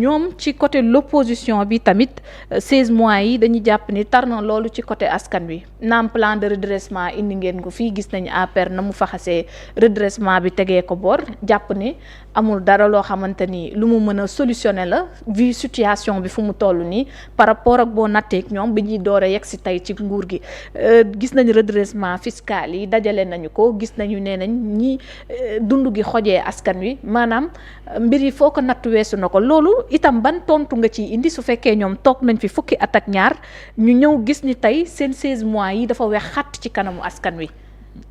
ñoom ci côté l'opposition bi tamit 16 mois yi dañuy jàpp ni tar na loolu ci côté askan wi naam plan de redressement indi ngeen ko fii gis nañu APR na mu faxasee redressement bi tegee ko boor jàpp ni amul dara loo xamante ni lu mu mën a solutionner la vu situation bi fu mu toll nii par rapport ak boo natteeg ñoom bi ñuy door a yegg si tey ci nguur gi gis nañu redressement fiscal yi dajale nañu ko gis nañu nee nañ ñi dund gi xojee askan wi maanaam mbir yi foo ko natt weesu na ko loolu itam ban tontu nga ciy indi su fekkee ñoom toog nañ fi fukki at ak ñaar ñu ñëw gis ni tey seen 16 mois yi dafa wex xatt ci kanamu askan wi.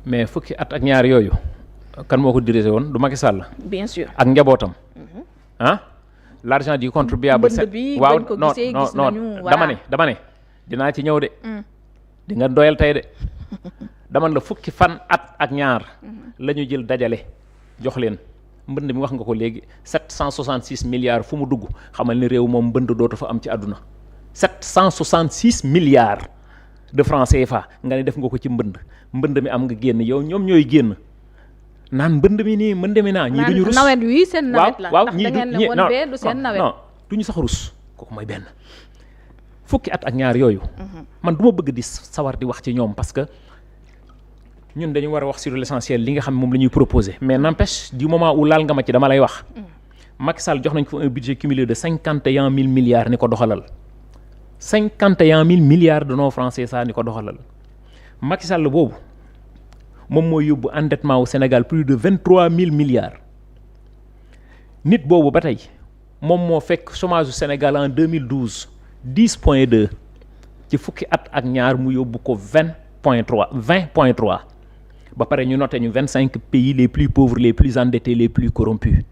mais fukki at ak ñaar yooyu kan moo ko dirigé woon du Macky Sall. bien sûr ak njabootam. L'argent du contribuable. waaw non dama ne dinaa ci ñëw de. di nga doyal tey de dama la fukki fan at ak ñaar la ñu jël dajale jox leen mbënd mi wax nga ko léegi 766 milliards fu mu dugg xamal ni réew moom mbënd dootu fa am ci àdduna 766 milliards de francs CFA nga ne def nga ko ci mbënd mi am nga génn yow ñoom ñooy génn naan mbënd mi nii mbënd mi naa ñii duñu rus nawet wi seen nawet la waaw ndax da ngeen ne woon bee du seen nawet non duñu sax rus kooku mooy benn fukki at ak ñaar yooyu man du ma bëgg di sawar di wax ci ñoom parce que ñun dañu war a wax sur l'essentiel li nga xam moom la ñuy proposer mais n'empêche du moment où laal nga ma ci dama lay wax Macky Sall jox nañ ko un budget cumulé de 51 000 milliards ni ko doxalal 51 000 milliards de nos francs CFA ni ko doxalal Macky Sall boobu moom mooy yóbbu endettement au Sénégal plus de 23 000 milliards nit boobu ba tey moom moo fekk chômage au Sénégal en 2012 10,2 ci fukki at ak ñaar mu yóbbu ko 20,3 ba pare ñu noté ñu 25 pays les plus pauvres les plus endettés les plus corrompus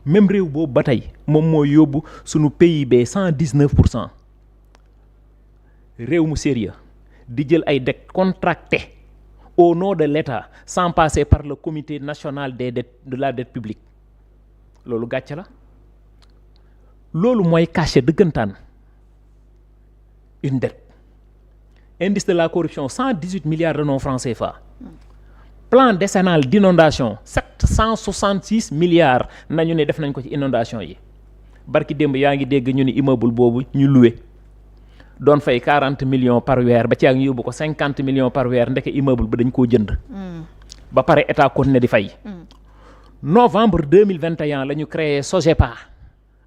même réew boobu ba tey moom moo yóbbu sunu PIB 119%. réew mu sérieux di jël ay dettes contractées au nom de l'État sans passer par le comité national des dettes de la dette publique loolu gàcce la loolu mooy caché dëggantaan une dette indice de la corruption 118 milliards de nos francs CFA plan décennal d'inondation 766 milliards nañu ne def nañ ko ci inondation yi barki démb yaa ngi dégg ñu ni immeuble boobu ñu loué doon fay 40 millions par weer ba ci ak ñu yóbbu ko 50 millions par weer ndeke immeuble ba dañ koo jënd ba pare état continué di fay novembre 2021 la ñu créé SOGEPA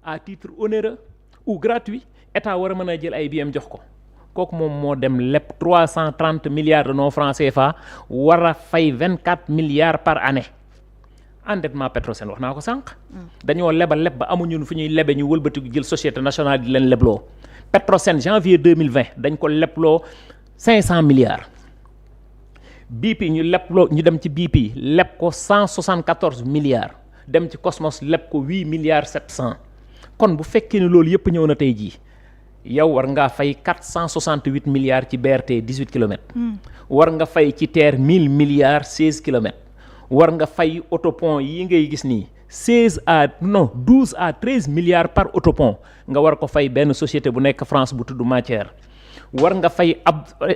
à titre onéreux ou gratuit état war a mën a jël ay biem jox ko kooku moom moo dem leb 330 milliards de nos francs CFA war a fay 24 milliards par année endettement Petrosen wax naa ko sànq dañoo lebal leb ba amuñu fu ñuy lebe ñu wëlbatiku jël société nationale di leen lebloo Petrosen janvier 2020 dañ ko lebloo 500 milliards BP ñu lebloo ñu dem ci BP leb ko 174 milliards dem ci Cosmos leb ko 8 milliards 700 kon bu fekkee ne loolu yëpp ñëw na tey jii yow war ngaa fay 468 milliards ci BRT 18 kilomètres war nga fay ci TER 1000 milliards 16 kilomètres war nga fay autopont yi ngay gis nii 12 à 13 milliards par autopont nga war ko fay benn société bu nekk France bu tudd Matière war nga fay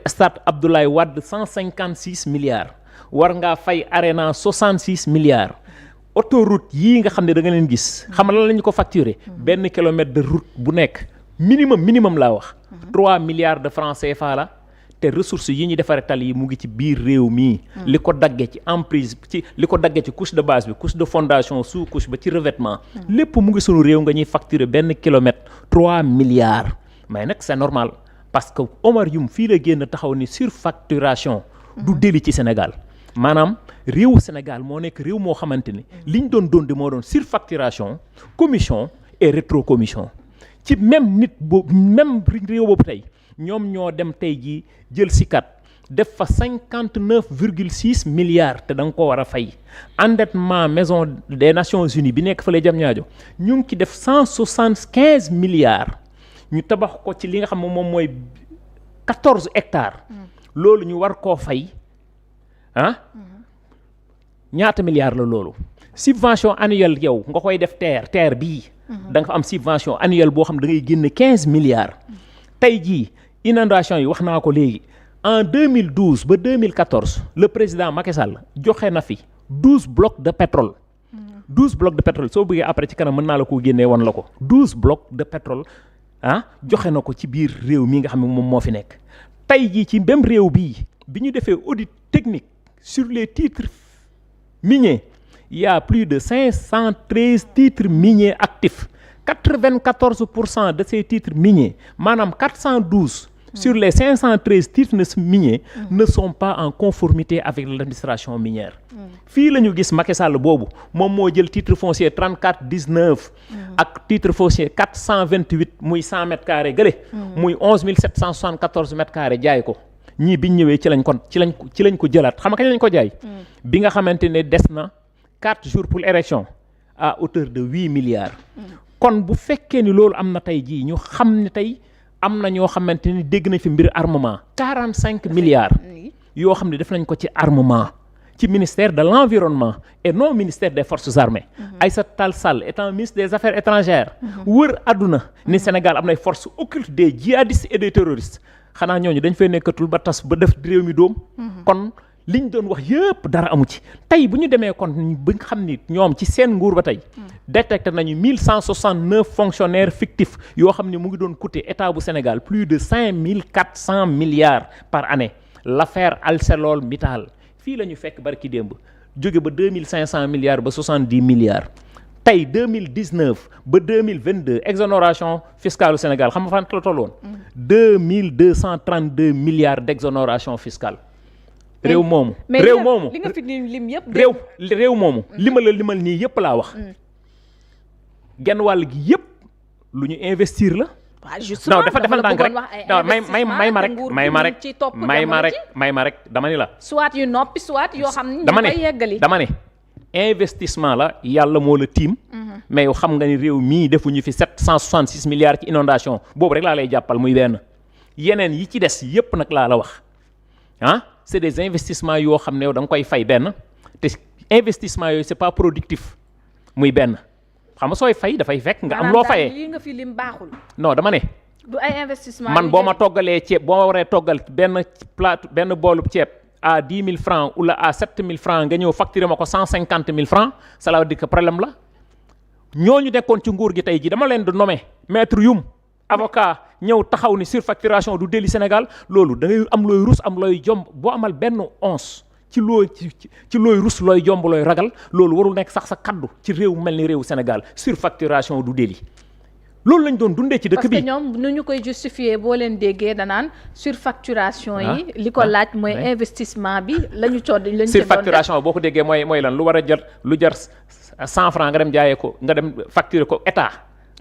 stade Abdoulaye Wade 156 milliards war ngaa fay Arena 66 milliards autoroute yii nga xam ne da nga leen gis xam lan la ñu ko facturer benn kilomètre de route bu nekk minimum laa wax 3 milliards de francs CFA la te ressources yi ñuy defaree tali yi mu ngi ci biir réew mii li ko daggee ci emprise ci li ko daggee ci couche de base bi couche de fondation sous couche ba ci revêtement lépp mu ngi sunu réew nga ñuy facturer benn kilomètre 3 milliards mais nag c'est normal parce que Omar Youm fii la génn taxaw ni surfacturation du délit ci Sénégal maanaam réewu Sénégal moo nekk réew moo xamante ni liñ doon di moo doon surfacturation commission et rétrocommission ci même nit boobu même réew boobu tey ñoom ñoo dem tey jii jël SICAD def fa 59,6 milliards te da nga ko war a fay endettement maison des Nations Unies bi nekk fële Diamniadio ñu ngi ci def 175 milliards ñu tabax ko ci li nga xam ne moom mooy 14 hectares loolu ñu war koo fay ñaata milliards la loolu subvention annuelle yow nga koy def TER bii da nga fa am subvention annuelle boo xam da ngay génne 15 milliards tey jii inondation yi wax naa ko léegi en 2012 ba 2014 le président Macky Sall joxe na fi 12 blocs de pétrole 12 blocs de pétrole soo bëggee après ci kanam mën naa la koo génnee wan la ko 12 blocs de pétrole joxe na ko ci biir réew mi nga xam ne moom moo fi nekk. tey jii ci même réew bii bi ñu defee audit technique sur les titres miniers il y a plus de 513 titres miniers actifs 94% de ces titres miniers maanaam 412 sur les 513 titres miniers ne sont pas en conformité avec l'administration minière. fii la ñu gis Macky Sall boobu moom moo jël titre foncier 34 19 ak titre foncier 428 muy 100 mètres carrés gële muy 11 774 mètres carrés jaay ko ñii biñ ñëwee ci lañ ko jëlaat xam nga kañ lañ ko jaay bi nga xamante ne des na 4 jours pour l'élection à hauteur de 8 milliards kon bu fekkee ni loolu am na tey jii ñu xam ne tey am na ñoo xamante ni dégg nañ fi mbir armement 45 milliards yoo xam ne def nañ ko ci armement ci ministère de l'environnement et non ministère des forces armées. Aïssata Tall Sall étant ministre des affaires étrangères wër àdduna ni Sénégal am nay forces occultes des djihadistes et des terroristes xanaa ñooñu dañ fay nekkatul ba tas ba def réew mi doom kon liñ doon wax yëpp dara amu ci tey bu ñu demee kon ba nga xam ni ñoom ci seen nguur ba tey détecté nañu 1169 fonctionnaires fictifs yoo xam ne mu ngi doon coûter état bu Sénégal plus de 5400 milliards par année l'affaire ArcelorMittal fii la ñu fekk barki démb jóge ba 2500 milliards ba 70 milliards tey 2019 ba 2022 exonération fiscale au Sénégal xam nga fan la tolloon 2232 milliards d'exonération fiscale réew moomu li nga fi lim yëpp réew moomu limal nii yëpp laa wax genn wàll gi yëpp lu ñu investir la non dafa ndànk rek may ma rek dama ni la soit yu noppi soit yoo xam ne ñu koy yeggali dama ne investissement la yàlla moo la tiim mais yow xam nga ni réew mii defuñu fi 766 milliards ci inondation boobu rek laa lay jàppal muy benn yeneen yi ci des yëpp nag laa la wax c'est des investissements yoo xam ne yow da nga koy fay benn te investissement yooyu c'est pas productif muy benn xam nga sooy fay dafay fekk nga am loo fayee lii nga fi lim baaxul. non dama ne. du ay investissement man boo ma toggalee ceeb boo ma waree toggal benn boolub ceeb à 10 000 francs wala à 7 000 francs nga ñëw facturer ma ko 150 000 francs ça veut dire que problème la ñooñu nekkoon ci nguur gi tey ji dama leen di nommer maître Youm avocat ñëw taxaw ni surfacturation du délit Sénégal loolu da ngay am looy rus am looy jomb boo amal benn once ci looy rus looy jomb looy ragal loolu warul nekk sax sa kaddu ci réew mel ni réew Sénégal surfacturation du délit loolu lañ doon dundee ci dëkk bi parce que ñoom nu ñu koy justifier boo leen déggee danaan surfacturation yi li ko laaj mooy investissement bi lañu surfacturation boo ko déggee mooy lan lu war a jar lu jar 100 francs nga dem jaayee ko nga dem facturer ko état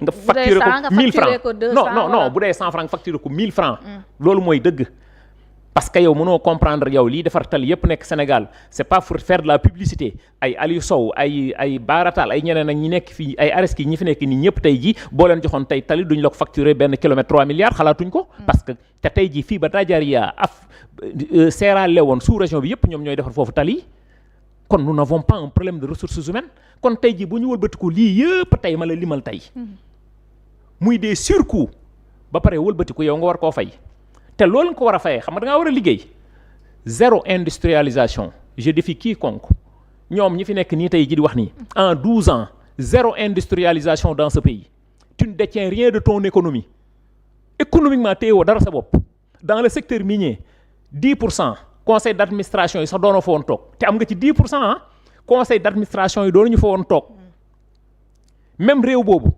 nga facturer ko 1000 francs non bu dee 100 francs nga facturer ko 1000 francs loolu mooy dëgg parce que yow mënoo comprendre yow lii defar tali yépp nekk Sénégal c'est pas pour faire de la publicité ay Aliou Sow ay Baratal ay ñeneen ak ñi nekk fii ay Areski ñi fi nekk nii ñëpp tey ji boo leen joxoon tey tali duñ la ko facturer benn kilomètre 3 milliards xalaatuñ ko parce que te tey ji fii ba Dajaria Sierra Leone sous région bi yépp ñoom ñooy defar foofu tali kon nous n'avons pas un problème de ressources humaines kon tey ji bu ñu wëlbatiku lii yëpp tey ma la limal tey muy des surcoûts ba pare wëlbatiku yow nga war koo fay te loolu nga ko war a fayee xam nga da ngaa war a liggéey zéro industrialisation je défie quiconque ñoom ñi fi nekk nii tey ji di wax nii en 12 ans zéro industrialisation dans ce pays tu ne détiens rien de ton économie économiquement téyewoo dara sa bopp dans le secteur minier 10% conseil d'administration yi sax doonoo fa woon toog te am nga ci 10% conseil d'administration yi doonuñu fa woon toog même réew boobu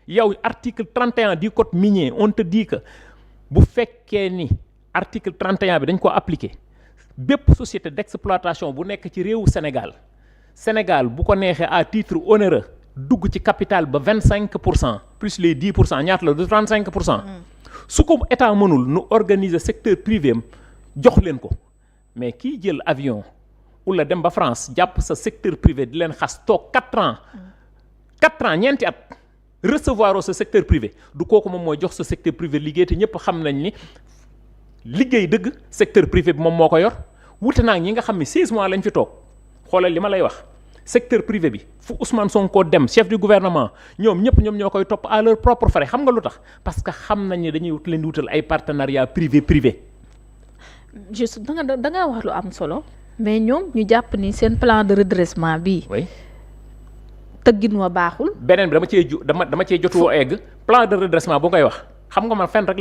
yow article 31 du code minier on te dit que bu fekkee ni article 31 bi dañ ko appliquer bépp société d'exploitation bu nekk ci réewu Sénégal bu ko neexee à titre onéreux dugg ci capital ba 25% plus les 10% ñaata la de 35%. su ko état mënul nu organiser secteur privé am jox leen ko mais kii jël avion wala dem ba France jàpp sa secteur privé di leen xas toog 4 ans ñeenti at. recevoir sa secteur privé du kooku moom mooy jox sa secteur privé liggéey te ñëpp xam nañ ni liggéey dëgg secteur privé bi moom moo ko yor wute naa ñi nga xam ni 16 mois lañ fi toog xoolal li ma lay wax secteur privé bi fu Ousmane Sonko dem chef du gouvernement ñoom ñoo koy topp à leur propre frais xam nga lu tax parce que xam nañ ni dañuy leen di wutal ay partenariat privé. juste da nga wax lu am solo mais ñoom ñu jàpp ni seen plan de redressement bii. oui. tëggin wa baaxul. beneen bi dama cee jotuwoo egg plan de redressement bu ngay wax xam nga man fan rek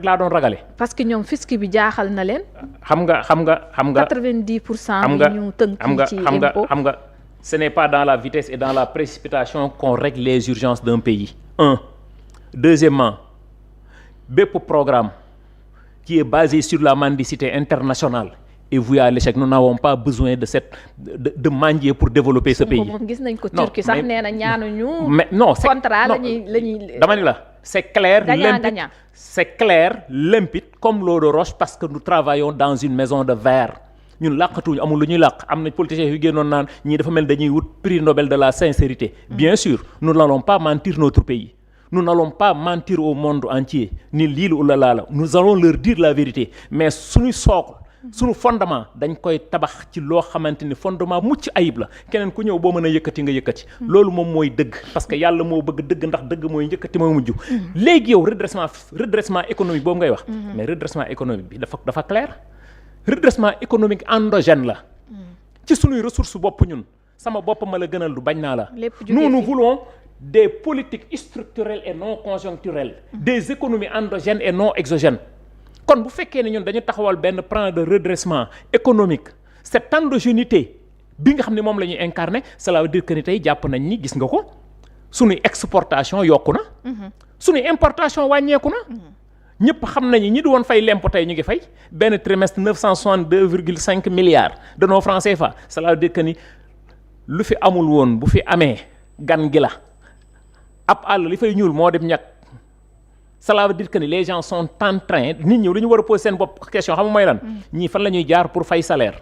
laa doon ragale. parce que ñoom fisc bi jaaxal na leen. xam nga 90% bi ñu tënk ci impôt xam nga ce n'est pas dans la vitesse et dans la précipitation qu'on règle les urgences d'un pays. Deuxièmement, bépp programme qui est basé sur la mendicité internationale est voué à l'échec. Nous n'avons pas besoin de mendier pour développer ce pays. moom gis nañ ko Turquie sax nee na ñaanuñu. mais non c'est contrat lañuy dama ni la c'est clair limpide gagnant. C'est clair limpide comme l'eau de roche parce que nous travaillons dans une maison de verre. ñun làqatuñu amul lu ñuy làq am na politiciens yu génnoon naan ñii dafa mel dañuy wut prix Nobel de la sincérité. Bien sûr nous n'allons pas mentir notre pays. Nous n'allons pas mentir au monde entier ni lii ou la nous allons leur dire la vérité mais suñu socle suñu fondement dañ koy tabax ci loo xamante ni fondement mucc ayib la keneen ku ñëw boo mën a yëkkati nga yëkkati. loolu moom mooy dëgg parce que yàlla moo bëgg dëgg ndax dëgg mooy yëkkati mooy mujj. léegi yow redressement économique boobu ngay wax. mais redressement économique bi dafa clair. redressement économique endogène la. ci suñuy ressources bopp ñun sama bopp ma la gënal du bañ naa la. nous voulons des politiques structurelles et non conjoncturelles. des économies endogènes et non exogènes. kon bu fekkee ne ñun dañu taxawal benn plan de redressement économique cette endogénéité bi nga xam ne moom la ñuy incarner cela veut dire que ni tey jàpp nañ ni gis nga ko suñuy exportation yokku na. suñuy importation wàññeeku na. ñëpp xam nañu ñi di woon fay l'impôt tey ñu ngi fay benn trimestre 962,5 milliards de nos francs CFA cela veut dire que ni lu fi amul woon bu fi amee gan gi la ab àll li fay ñuul moo dem ñàkk cela veut dire que ni les gens sont en train nit ñi dañu war a poser seen bopp question xam nga mooy lan. ñii fan la ñuy jaar pour fay salaire.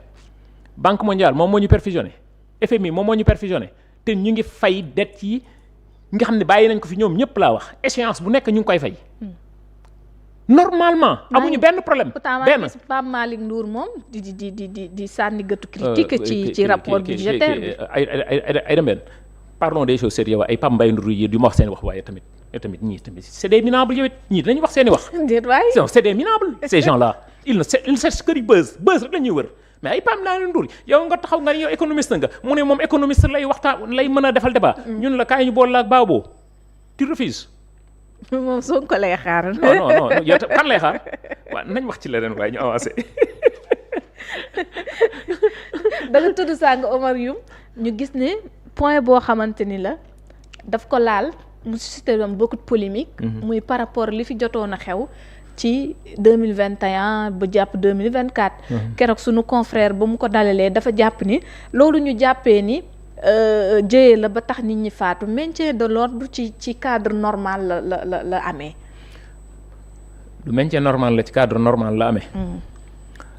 Banque mondiale moom moo ñu perfusionné FMI moom moo ñu perfusionné te ñu ngi fay dette yi nga xam ne bàyyi nañ ko fi ñoom ñëpp laa wax échéance bu nekk ñu ngi koy fay. Normalement amuñu benn problème. benn Pape Malick Ndour moom di sànni gëtu critique ci rapport budgétaire bi. ay dem benn parlons des choses sérieuses ay Pape Mbaye Ndour yi du ma wax seen wax waaye tamit ñii tamit c'est des minables yow it ñii dinañu wax seen i wax. déet waay non c'est des minables ces gens là ils ne cherchent que du buzz rek la ñuy wër mais ay Pape Malick Ndour yow nga taxaw nga ni yow économiste nga mu ne moom économiste lay waxtaan lay mën a defal débat. ñun la kaay ñu boole la ak Baabo tu refuses. moom Sonko lay xaar. non yow kan lay xaar waaw nañ wax ci leneen waaye ñu avancé. da nga tudd sàng Omar Youm ñu gis ne point boo xamante ni la daf ko laal mu suscité beaucoup de polémique. muy par rapport li fi jotoon a xew ci 2021 ba jàpp 2024. keroog sunu confrère ba mu ko dalalee dafa jàpp ni loolu ñu jàppee ni. jëyee la ba tax nit ñi faatu maintien de l'ordre ci cadre normal la amee. lu maintien normal la ci cadre normal la amee.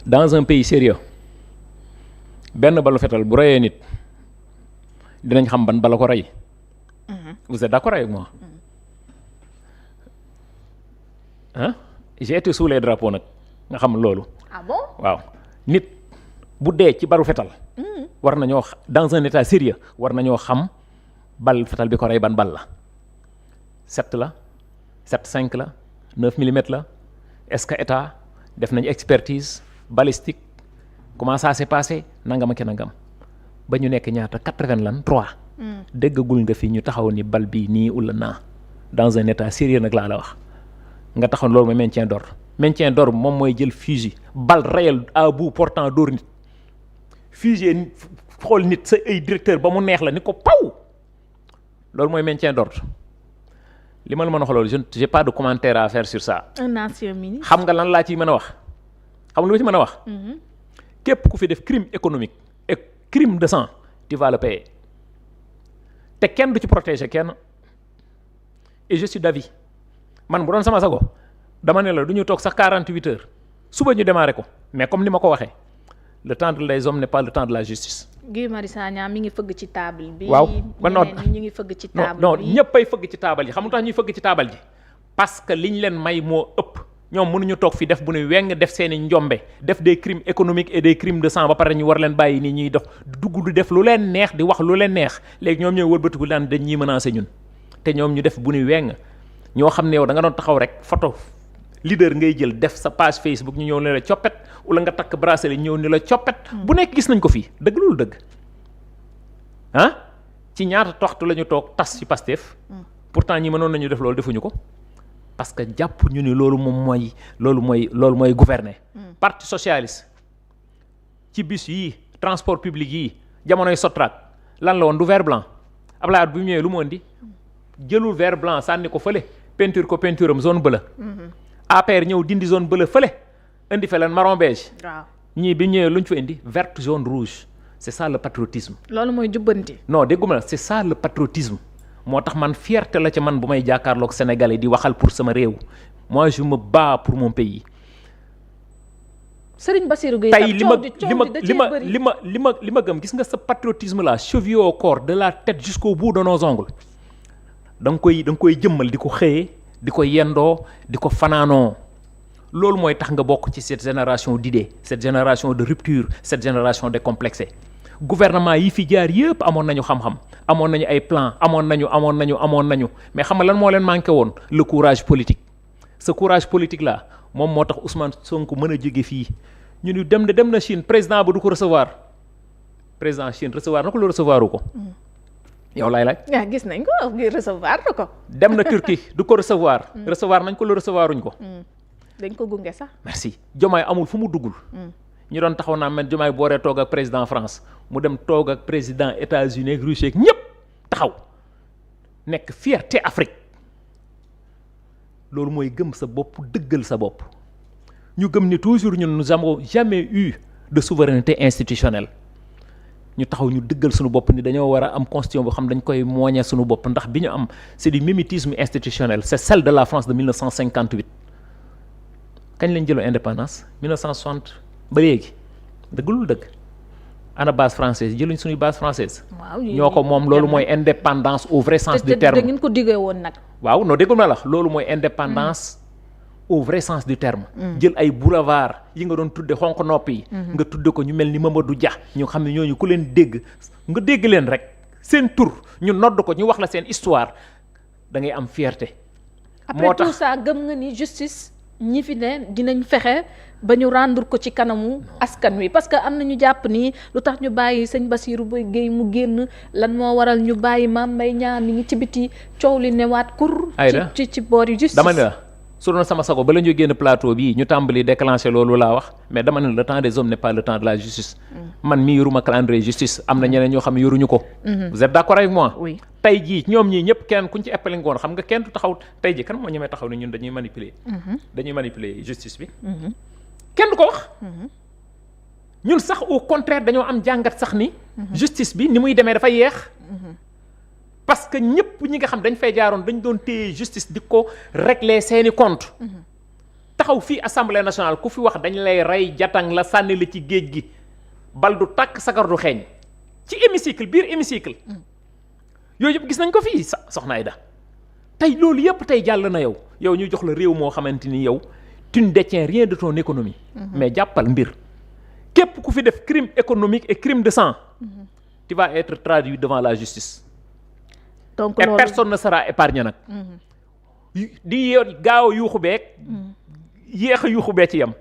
dans un pays sérieux benn balu fetal bu reyee nit dinañ xam ban bala ko rey. vous êtes d'accord avec moi. ah j'ai été sous les drapeaux nag nga xam loolu. ah bon waaw nit bu dee ci balu fetal. war nañoo dans un état sérieux war nañoo xam bal fetal bi ko rey ban bal la 7 la 7,5 la 9 millimètres la est-ce que état def nañ expertise balistique comment ça s'est passé nangam ak nangam ba ñu nekk ñaata 80 lan 3. déggagul nga fi ñu taxaw ni bal bi nii wala naa dans un état sérieux nag laa la wax nga taxaw loolu mooy maintien d'ordre moom mooy jël fusil bal réel à bout portant dóor nit. fusée xool nit sa ay directeur ba mu neex la ni ko paw loolu mooy maintien d'ordre li ma la mën a wax loolu j'ai pas de commentaire à faire sur ça. un ancien ministre. xam nga lan laa ciy mën a wax xam nga lu ma ci mën a wax. képp ku fi def crime économique et crime de sang tu vas le payer te kenn du ci protéger kenn et je suis d'avis man bu doon sama sago dama ne la du ñu toog sax 48 heures suba ñu démarrer ko mais comme ni ma ko waxee. le temps des hommes n'est pas le temps de la justice. Guy Marius Sagna mi ngi fëgg ci table bi. waaw ba noonu ñu ngi fëgg ci table bi non ñëppay fëgg ci table yi xam nga tax ñuy fëgg ci table ji parce que liñ leen may moo ëpp ñoom mënuñu toog fi def bu ne weng def seeni njombe def des crimes économiques et des crimes de sang ba pare ñu war leen bàyyi nii ñuy dox dugg du def lu leen neex di wax lu leen neex léegi ñoom ñooy wëlbatiku daan dañ ñuy menacer ñun te ñoom ñu def bu ne weng ñoo xam ne yow da nga doon taxaw rek photo leader ngay jël def sa page Facebook ñu ñëw ne la coppet wala nga takk bracelet ñëw ne la coppet bu nekk gis nañ ko fii dëgg loolu dëgg ah ci ñaata toxtu la ñu toog tas ci Pastef pourtant ñi mënoon nañu def loolu defuñu ko parce que jàpp ñu ni loolu mooy gouverner. Parti socialiste ci bus yii transport public yii jamonoy Sotrac lan la woon du vert blanc Abdoulaye Wade bu ñëwee lu mu indi jëlul vert blanc sànni ko fële peinture ko peinture am zone bleue. APR ñëw dindi zone bleue fële indi fa leen marron beige. waaw ñii bi ñëwee lu ñu fa indi vert jaune rouge c'est ça le patriotisme. loolu mooy jubbanti. non dégguma la c'est ça le patriotisme moo tax man fierté la ci man bu may jàkkaarloog Sénégalais di waxal pour sama réew moi je me bats pour mon pays. Serigne Bassirou Gueye tey li ma gëm gis nga sa patriotisme là chevillé au corps de la tête jusqu'au bout de nos ongles da nga koy jëmmal di ko xëyee di ko yendoo di ko fanaanoo loolu mooy tax nga bokk ci cette génération d'idées cette génération de rupture cette génération décomplexée. Gouvernement yi fi jaar yëpp amoon nañu xam-xam amoon nañu ay plan amoon nañu mais xam nga lan moo leen manqué woon le courage politique. Ce courage politique là moom moo tax Ousmane Sonko mën a jóge fii ñu ni dem na Chine président ba du ko recevoir président Chine recevoir na ko lu recevoir ko. yow laay laaj. waaw gis nañ ko recevoir na ko. dem na Turquie du ko recevoir. recevoir nañ ko lu recevoiruñ ko. dañ ko gunge sax. merci Diomaye amul fu mu duggul. ñu doon taxaw naa man Diomaye booree toog ak président France mu dem toog ak président États-Unis ak Russie ak ñëpp taxaw nekk fierté Afrique loolu mooy gëm sa bopp dëggal sa bopp ñu gëm ni toujours ñun nous n'avons jamais eu de souveraineté institutionnelle ñu taxaw ñu dëggal suñu bopp ni dañoo war a am constitution boo xam dañ koy mooñee suñu bopp ndax bi ñu am c'est du mimétisme institutionnel c'est celle de la France de 1958 kañ lañ jëloo indépendance 1960 ba léegi dëggul dëgg ana base française jëluñ suñuy base française ñoo ko moom loolu mooy indépendance au vrai sens du terme da ngeen ko diggee woon nag waaw non déggul ma la loolu mooy indépendance au vrai sens du terme jël ay boulevard yi nga doon tudde xonq nopp yi nga tudde ko ñu mel ni Mamadou Dia ñu xam ne ñooñu ku leen dégg nga dégg leen rek seen tur ñu nodd ko ñu wax la seen histoire da ngay am fierté après tout ça gëm nga ni justice ñi fi ne dinañ fexe ba ñu rendre ko ci kanamu askan wi parce que am na ñu jàpp ni lu tax ñu bàyyi sëñ Bassirou Gueye mu génn lan moo waral ñu bàyyi Mame Mbaye Niang mi ngi ci biti coow li newaat kur ci boori justice dama ne la su doon sama sago ba la ñu génn plateau bii ñu tàmbali déclencher loolu laa wax mais dama ne le temps des hommes n'est pas le temps de la justice man mii yoruma calendrier justice am na ñeneen ñoo xam ne yoruñu ko vous êtes d'accord avec moi oui tey jii ñoom ñii ñëpp kenn kuñ ci épinglé ngoon xam nga kenn du taxaw tey jii kan moo ñemee taxaw ne ñun dañuy manipuler justice bi kenn du ko wax ñun sax au contraire dañoo am jàngat sax ni justice bi ni muy demee dafa yeex parce que ñëpp ñi nga xam dañ fay jaaroon dañ doon téye justice di ko régler seeni compte taxaw fii assemblée nationale ku fi wax dañ lay rey jatang la sànni la ci géej gi bal du tàkk sagar du xeeñ ci hémicycle biir hémicycle yooyu yëpp gis nañ ko fii soxna Aïda tey loolu yëpp tey jàll na yow ñu jox la réew moo xamante ni yow tu ne détiens rien de ton économie mais jàppal mbir képp ku fi def crime économique et crime de sang tu vas être traduit devant la justice donc et personne ne sera épargné nag di gaaw a yuuxu beeg yéex a yuuxu bee ci yam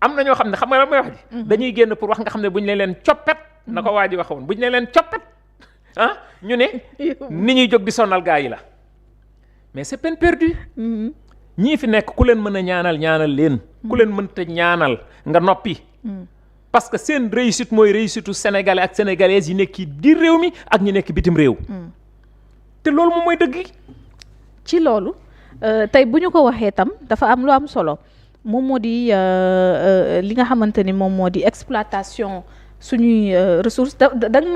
am na ñoo xam ne xam nga la may wax ji dañuy génn pour wax nga xam ne bu ñu leen coppet na ko waa ji waxoon bu ñu leen coppet ñu ne ni ñuy jóg di sonal gaa yi la mais c'est peine perdue ñii fi nekk ku leen mën a ñaanal leen ku leen mënta ñaanal nga noppi parce que seen réussite mooy réussite u sénégalais ak sénégalaises yi nekk di réew mi ak ñi nekk bitim réew te loolu moom mooy dëgg ci loolu tey bu ñu ko waxee tam dafa am lu am solo moom moo di li nga xamante ni moom moo di exploitation suñuy ressources da nga ma